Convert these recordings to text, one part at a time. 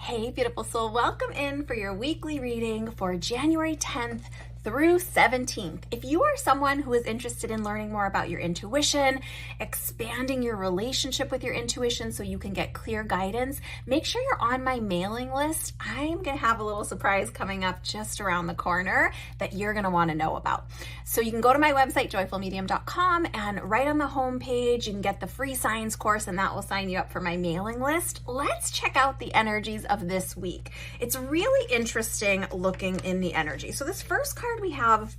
Hey, beautiful soul, welcome in for your weekly reading for January 10th through 17th. If you are someone who is interested in learning more about your intuition, expanding your relationship with your intuition so you can get clear guidance, make sure you're on my mailing list. I'm going to have a little surprise coming up just around the corner that you're going to want to know about. So you can go to my website, joyfulmedium.com, and right on the homepage, you can get the free signs course, and that will sign you up for my mailing list. Let's check out the energies of this week. It's really interesting looking in the energy. So this first card we have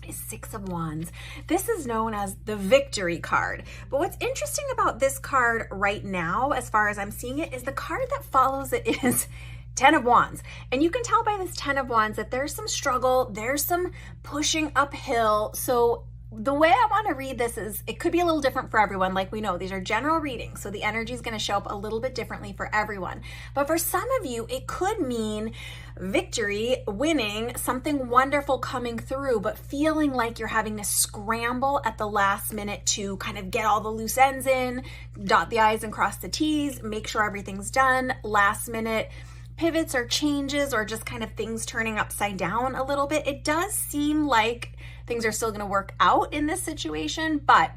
is Six of Wands. This is known as the Victory card. But what's interesting about this card right now, as far as I'm seeing it, is the card that follows it is Ten of Wands. And you can tell by this Ten of Wands that there's some struggle, there's some pushing uphill. So the way I want to read this is, it could be a little different for everyone. Like we know, these are general readings, so the energy is going to show up a little bit differently for everyone. But for some of you, it could mean victory, winning, something wonderful coming through, but feeling like you're having to scramble at the last minute to kind of get all the loose ends in, dot the I's and cross the T's, make sure everything's done, last minute pivots or changes, or just kind of things turning upside down a little bit. It does seem like things are still going to work out in this situation, but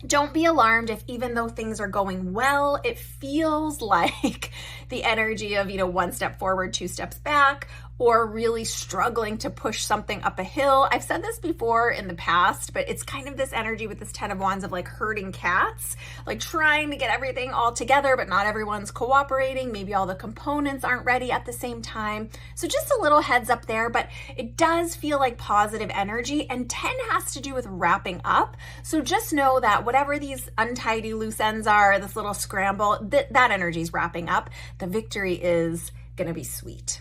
don't be alarmed if, even though things are going well, it feels like the energy of, one step forward, two steps back, or really struggling to push something up a hill. I've said this before in the past, but it's kind of this energy with this Ten of Wands of like herding cats, like trying to get everything all together, but not everyone's cooperating. Maybe all the components aren't ready at the same time. So just a little heads up there, but it does feel like positive energy, and 10 has to do with wrapping up. So just know that whatever these untidy loose ends are, this little scramble, that energy is wrapping up. The victory is going to be sweet.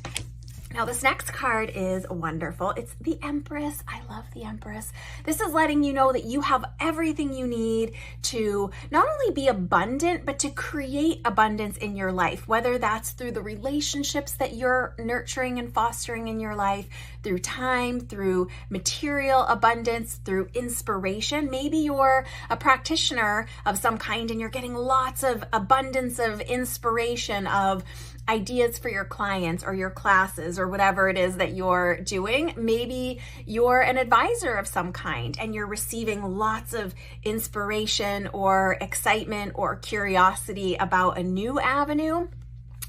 Now, this next card is wonderful. It's the Empress. I love the Empress. This is letting you know that you have everything you need to not only be abundant, but to create abundance in your life, whether that's through the relationships that you're nurturing and fostering in your life, through time, through material abundance, through inspiration. Maybe you're a practitioner of some kind and you're getting lots of abundance of inspiration, of ideas for your clients or your classes or whatever it is that you're doing. Maybe you're an advisor of some kind and you're receiving lots of inspiration or excitement or curiosity about a new avenue.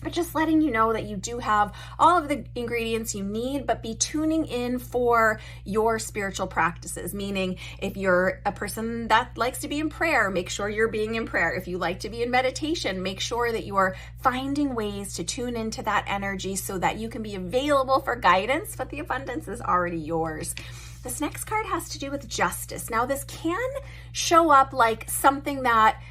But just letting you know that you do have all of the ingredients you need, but be tuning in for your spiritual practices. Meaning, if you're a person that likes to be in prayer, make sure you're being in prayer. If you like to be in meditation, make sure that you're finding ways to tune into that energy so that you can be available for guidance, but the abundance is already yours. This next card has to do with justice. Now, this can show up like something that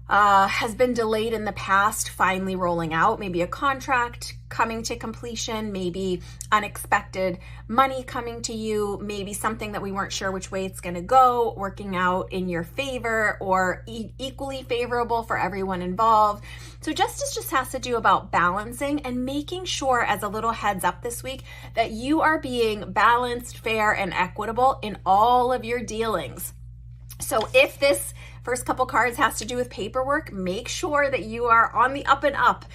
has been delayed in the past, finally rolling out, maybe a contract coming to completion, maybe unexpected money coming to you, maybe something that we weren't sure which way it's going to go, working out in your favor or equally favorable for everyone involved. So justice just has to do about balancing and making sure, as a little heads up this week, that you are being balanced, fair, and equitable in all of your dealings. So if this first couple cards has to do with paperwork, make sure that you are on the up and up,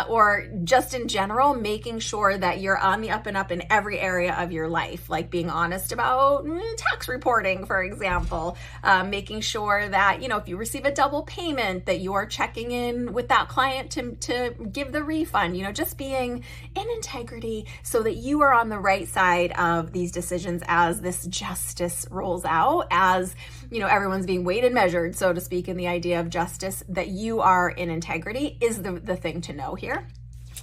or just in general, making sure that you're on the up and up in every area of your life, like being honest about tax reporting, for example, making sure that, if you receive a double payment, that you are checking in with that client to give the refund, just being in integrity so that you are on the right side of these decisions as this justice rolls out, as everyone's being weighed and measured, so to speak, in the idea of justice, that you are in integrity is the thing to know here.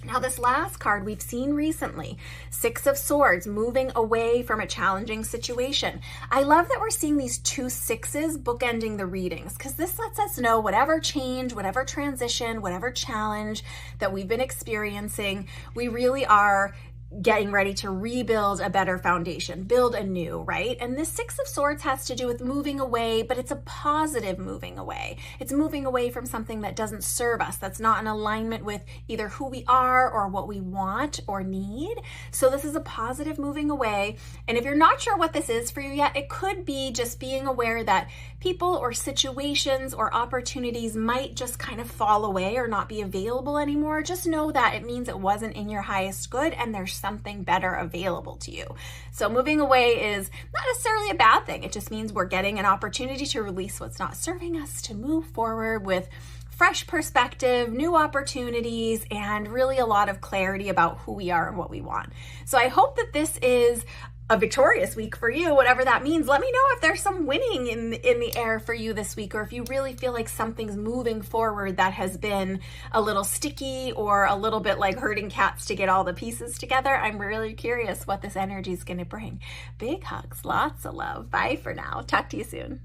Now, this last card we've seen recently, Six of Swords, moving away from a challenging situation. I love that we're seeing these two sixes bookending the readings, because this lets us know whatever change, whatever transition, whatever challenge that we've been experiencing, we really are getting ready to rebuild a better foundation, build anew, right? And this Six of Swords has to do with moving away, but it's a positive moving away. It's moving away from something that doesn't serve us, that's not in alignment with either who we are or what we want or need. So this is a positive moving away. And if you're not sure what this is for you yet, it could be just being aware that people or situations or opportunities might just kind of fall away or not be available anymore. Just know that it means it wasn't in your highest good and there's something better available to you. So moving away is not necessarily a bad thing. It just means we're getting an opportunity to release what's not serving us, to move forward with fresh perspective, new opportunities, and really a lot of clarity about who we are and what we want. So I hope that this is a victorious week for you, whatever that means. Let me know if there's some winning in the air for you this week, or if you really feel like something's moving forward that has been a little sticky or a little bit like herding cats to get all the pieces together. I'm really curious what this energy is going to bring. Big hugs, lots of love. Bye for now. Talk to you soon.